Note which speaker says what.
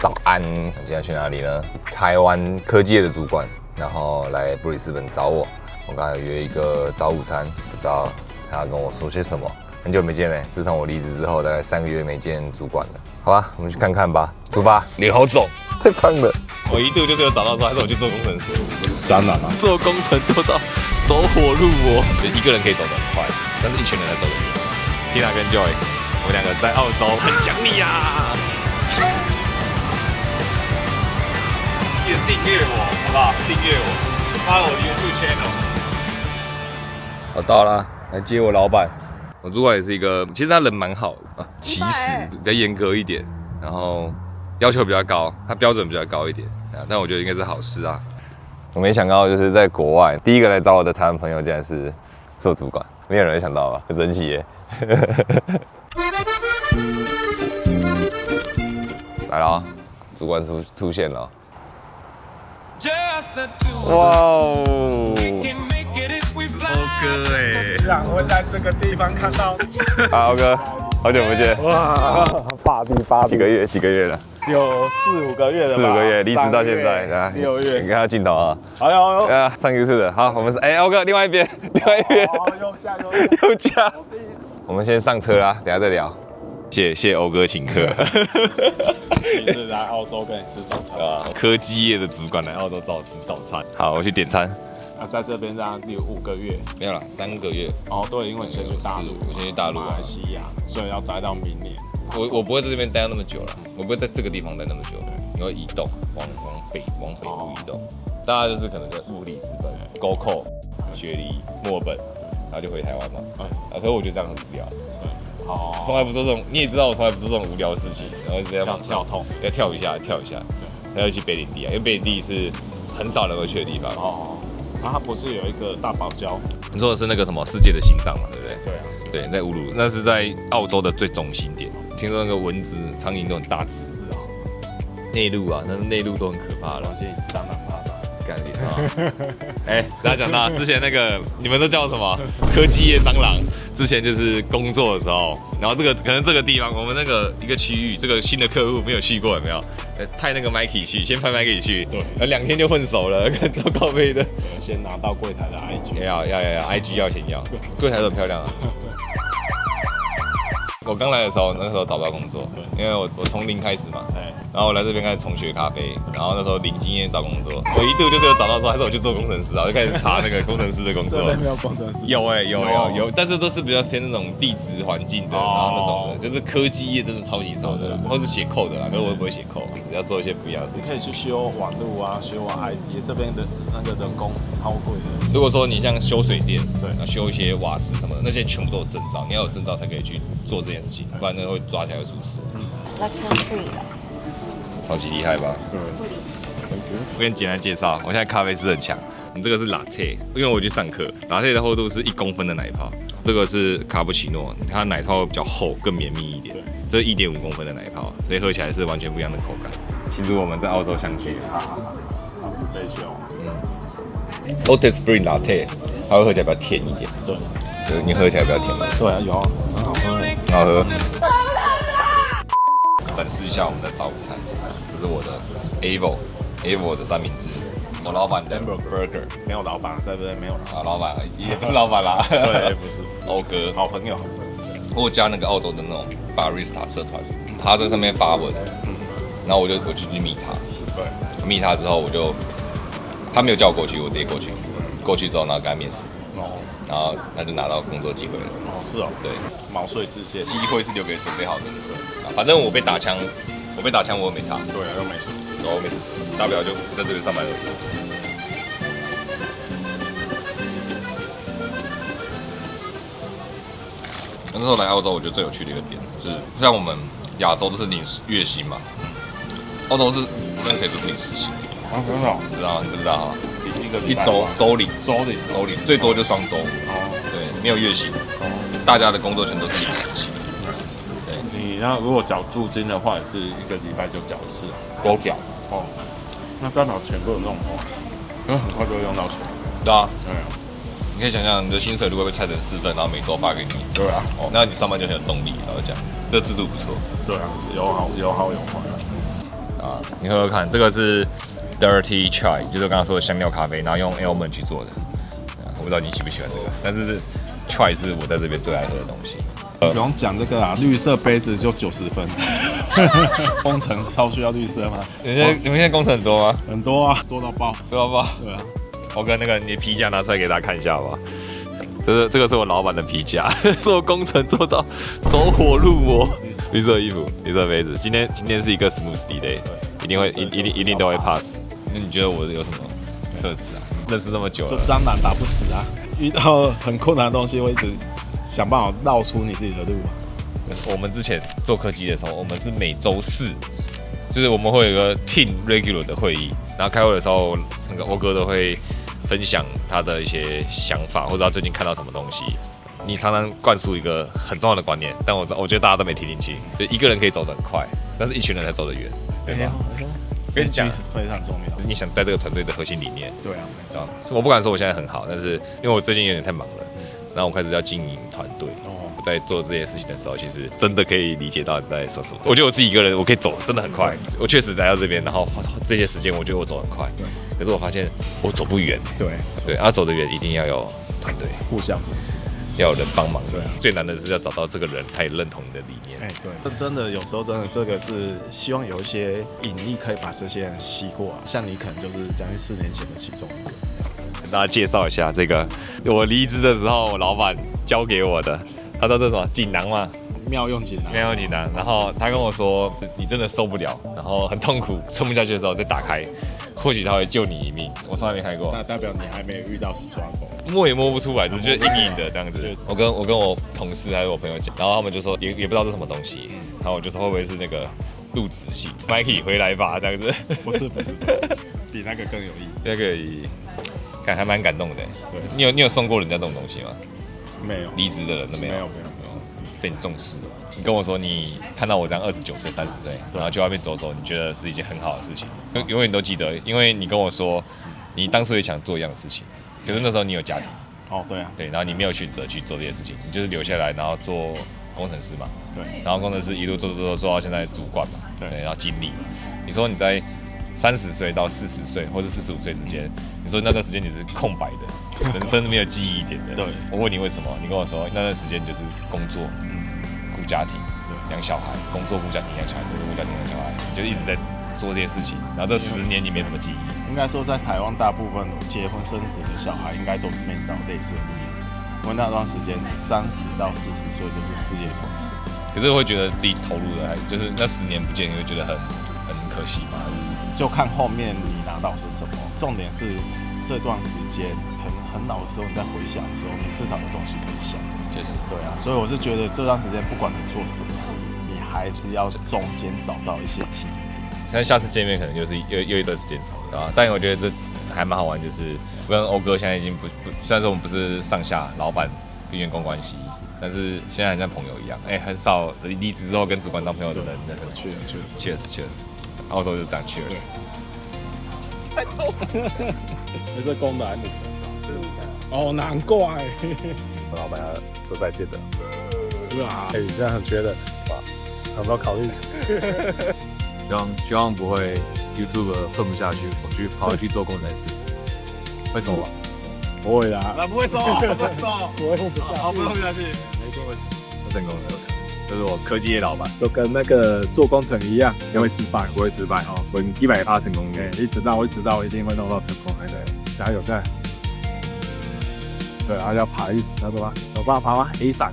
Speaker 1: 早安！今天要去哪裡呢？台灣科技業的主管，然後來布里斯本找我。我剛才有約一個早午餐，不知道他要跟我說些什麼。很久沒見了，自從我離職之後，大概3個月沒見主管了。好吧，我們去看看吧。出發！臉好腫，太胖了。我一度就是有找到說，還是我去做工程師。
Speaker 2: 渣男啊！
Speaker 3: 做工程做到走火入魔，
Speaker 1: 就一個人可以走得很快，但是一群人在走得很快。Tina 跟 Joy， 我们2個在澳洲，很想你呀、啊！
Speaker 2: 記得訂閱我，好不好？訂閱我，發我的 YouTube channel。
Speaker 1: 我到了，來接我老闆。我主管也是一個，其實他人蠻好的，其實比較嚴格一點，然後要求比較高，他標準比較高一點，但我覺得應該是好事啊。我沒想到就是在國外第一個來找我的台灣朋友，竟然是我主管，沒有人會想到吧？很神奇耶！來了，主管出現了。哇哦！
Speaker 2: 歐哥哎，居然會在這個地方看到。
Speaker 1: 好，歐哥，好久不見。
Speaker 2: 哇，爸比，
Speaker 1: 幾個月了？有
Speaker 2: 4、5個月了吧。4、5個月，
Speaker 1: 離職到現在，6月。你看他鏡頭啊。好呦。上一次的，好，我們是歐哥，另外一邊。右駕。我們先上車啦，等下再聊。謝歐哥請客。
Speaker 2: 第一次來澳洲跟你吃早餐啊！
Speaker 1: 科技業的主管來澳洲找我吃早餐。好，我去點餐。
Speaker 2: 在這邊這樣有5個月，
Speaker 1: 沒有啦，3個月。
Speaker 2: 哦，對，因為你先去大陸，
Speaker 1: 我先去大陸，
Speaker 2: 馬來西亞，所以要待到明年。
Speaker 1: 我不會在這邊待那麼久了，我不會在這個地方待那麼久，你會移動，往北部移動。大家就是可能在布里斯本、Gold Coast、雪梨、墨爾本，然後就回台灣嘛。可是我覺得這樣很無聊。好，從來不做這種，你也知道我從來不做這種無聊的事情，然後這樣
Speaker 2: 跳痛，
Speaker 1: 要跳一下，然後去北領地啊，因為北領地是很少人會去的地方。
Speaker 2: 哦，它不是有一個大堡礁？
Speaker 1: 你說的是那個什麼世界的心臟嘛，對不对？
Speaker 2: 對啊，
Speaker 1: 對，在烏魯，那是在澳洲的最中心點。聽說那個蚊子、蒼蠅都很大只。是啊，內陸啊，那內陸都很可怕了。
Speaker 2: 而且蟑螂怕啥？
Speaker 1: 幹你啥？哎，大家講到之前那個，你們都叫什麼？科技業蟑螂。之前就是工作的時候，然後可能這個地方，我們那個一個區域，這個新的客戶沒有去過，有沒有？派那個 Mikey 去，先派 Mikey 去，對，然後2天就混熟了，看到高飛的。
Speaker 2: 先拿到櫃台的 IG。要
Speaker 1: IG 要先要，櫃台都很漂亮啊。我剛來的時候，那個時候找不到工作，因為我從零開始嘛，然後我來這邊開始重學咖啡，然後那時候領經驗找工作，我一度就是有找到說還是我去做工程師啊，我就開始查那個工程師的工作。
Speaker 2: 這邊沒有工程師？
Speaker 1: 有，但是都是比較偏那種地質環境的，然後那種的，就是科技業真的超級少的啦，或是寫code的啦，可是我也不會寫code，要做一些不一樣的事情。
Speaker 2: 你可以去修網路啊，修網 IP， 這邊的那個人工超貴的。
Speaker 1: 如果說你像修水電，對，修一些瓦斯什麼的，那些全部都有證照，你要有證照才可以去做這件事情，不然那會抓起來會出事。
Speaker 4: Lactose free
Speaker 1: 超級厲害吧？对。我跟你簡單介紹，我現在咖啡師很強。你這個是 latte， 因為我去上課，latte 的厚度是1公分的奶泡。這個是卡布奇諾，它的奶泡比較厚，更綿密一點。這是1.5公分的奶泡，所以喝起來是完全不一樣的口感。慶祝我們在澳洲相聚。
Speaker 2: 好，special。
Speaker 1: Lactose free latte， 它會喝起來比較甜一點。對。就是你喝起來比較甜嗎？
Speaker 2: 對啊，有，很好喝哎。
Speaker 1: 很好喝。展示一下我們的早午餐，這是我的 Avo 的三明治，我老闆的 burger，
Speaker 2: 沒有老闆在這邊沒有了，
Speaker 1: 老闆也不是老闆啦，
Speaker 2: 對，不是，歐
Speaker 1: 哥，
Speaker 2: 好朋友。
Speaker 1: 我有加那個澳洲的那種 barista 社團，他在上面發文，然後我就去密他，對，密他之後他沒有叫我過去，我直接過去之後然後跟他面試，然後他就拿到工作機會了。
Speaker 2: 哦，是哦，对，毛遂自薦，
Speaker 1: 機會是留給準備好的人。反正我被打槍，我也沒差。
Speaker 2: 對啊，又沒什麼事，
Speaker 1: 大不了就在這裡上班而已。那時候來澳洲，我覺得最有趣的一個點就是，像我們亞洲都是領月薪嘛，澳洲是跟誰都是領時薪。
Speaker 2: 啊，真的？
Speaker 1: 你知道吗？你不知道啊？
Speaker 2: 一
Speaker 1: 周領，最多就双周。哦，對，沒有月薪。哦，大家的工作全都是領時薪。
Speaker 2: 你那如果繳租金的話，也是1個禮拜就繳一次，
Speaker 1: 都繳
Speaker 2: 哦。那代表錢不能用完，因為很快就會用到錢。
Speaker 1: 對啊，你可以想想，你的薪水如果被拆成4份，然後每周發給你，
Speaker 2: 對啊，
Speaker 1: 哦，那你上班就很有動力。然後講，這制度不錯。
Speaker 2: 對啊，有好有壞。
Speaker 1: 啊，你喝喝看，這個是 Dirty Chai， 就是我剛剛說的香料咖啡，然後用 almond 去做的。我不知道你喜不喜歡這個，但是 Chai 是我在這邊最愛喝的東西。
Speaker 4: 不用講這個啊，綠色杯子就90分。工程超需要綠色嗎？
Speaker 1: 你們現在工程很多嗎？
Speaker 4: 很多啊，多到爆，
Speaker 1: 多到爆。
Speaker 4: 对啊，
Speaker 1: 我跟那個你的皮夾拿出來給大家看一下好不好？這個是我老闆的皮夾，做工程做到走火入魔。綠色衣服，綠色杯子。今天是一個 smoothie day， 一定都會 pass。那你覺得我有什麼特質啊？認識那麼久了，
Speaker 4: 就蟑螂打不死啊！遇到很困難的東西，會一直想辦法繞出你自己的路。
Speaker 1: 我們之前做科技的時候，我們是每周四，就是我们會有一個 team regular 的會議，然後開會的時候，那個歐哥都會分享他的一些想法，或者他最近看到什麼東西。你常常灌輸一個很重要的觀念，但我覺得大家都沒聽進去。就一個人可以走得很快，但是一群人才走得遠，對吧？我跟你講，
Speaker 4: 非常重要。
Speaker 1: 你想帶這個团隊的核心理念，
Speaker 4: 對啊，
Speaker 1: 知道？我不敢說我現在很好，但是因為我最近有點太忙了，然後我開始要經營團隊。在做這些事情的時候，其實真的可以理解到你在說什麼。我覺得我自己一個人我可以走真的很快，我確實來到這邊，然後這些時間我覺得我走很快，可是我發現我走不遠。對，要走得遠一定要有團隊，
Speaker 4: 互相扶持，
Speaker 1: 要有人幫忙。
Speaker 4: 对啊，
Speaker 1: 最難的是要找到這個人，他也認同你的理念。
Speaker 4: 對，真的有時候真的這個是希望有一些引力可以把這些人吸過來，像你可能就是將近4年前的其中一個。
Speaker 1: 跟大家介紹一下這個，我離職的時候我老闆教給我的。他說這是什麼錦囊嘛？
Speaker 4: 妙用錦囊，
Speaker 1: 妙用錦囊。然後他跟我說，你真的受不了，然後很痛苦，撐不下去的時候再打開，或許他會救你一命。我從來沒開過，
Speaker 4: 那代表你還沒遇到struggle，
Speaker 1: 摸也摸不出來，只是覺得硬硬的這樣子。我跟我同事還有我朋友講，然後他們就說也不知道是什麼東西，然後我就說會不會是那個入職信 ，Mikey 回來吧這樣子。
Speaker 4: 不是，比那個更有意義。
Speaker 1: 那個還蠻感動的。對，你有送過人家這種東西嗎？沒有，離職的人都沒有，被你重視。你跟我說，你看到我這樣29歲、30歲，然後去外面走走，你覺得是一件很好的事情，永遠都記得，因為你跟我說，你當初也想做一樣的事情，可是那時候你有家庭。
Speaker 4: 哦，對啊，
Speaker 1: 對，然後你沒有選擇去做這些事情，你就是留下來，然後做工程師嘛。對，然後工程師一路做到現在主管嘛。對，然後經理嘛。你說你在30歲到40歲或者45歲之間，你說那段時間你是空白的，人生沒有記憶點的。對，我問你為什麼，你跟我說那段時間就是工作、顧家庭、養小孩，工作顧家庭養小孩，工作顧家庭養小孩，你就一直在做這些事情。然後這10年你沒什麼記憶。
Speaker 4: 應該說，在台灣大部分結婚生子的小孩，應該都是面臨到類似的問題。因為那段時間30到40歲就是事業衝刺，
Speaker 1: 可是我會覺得自己投入的，就是那10年不見，你會覺得很可惜嘛。
Speaker 4: 就看後面你拿到是什麼，重點是這段時間可能很老的時候，你在回想的時候，你至少有東西可以想。
Speaker 1: 就是
Speaker 4: 對啊，所以我是覺得這段時間不管你做什麼，你還是要中間找到一些記憶點。
Speaker 1: 現在下次見面可能就是又一段時間啊，但我覺得這還蠻好玩，就是我跟歐哥現在已經不，雖然說我們不是上下老闆跟員工關係，但是現在很像朋友一樣。很少離職之後跟主管當朋友的人，Cheers。澳洲就當 Cheers。
Speaker 4: 太痛了，這是公的還是女的？哦，難怪。我老闆要說再見的。哇，你現在很缺的，有沒有考慮？
Speaker 3: 希望不會 YouTube 混不下去，我跑回去做工程師，會收嗎？
Speaker 4: 不會啦，
Speaker 2: 不會收，不會
Speaker 4: 混不下去，
Speaker 2: 不會混不下去，
Speaker 3: 沒錯，我成功了，這是我科技業老闆，
Speaker 4: 就跟那個做工程一樣，也會失敗，
Speaker 3: 不會失敗哦，我100%成功率，
Speaker 4: 一直到我一定會弄到成功，對，加油！對，然後要爬一，有辦法爬嗎？A 閃。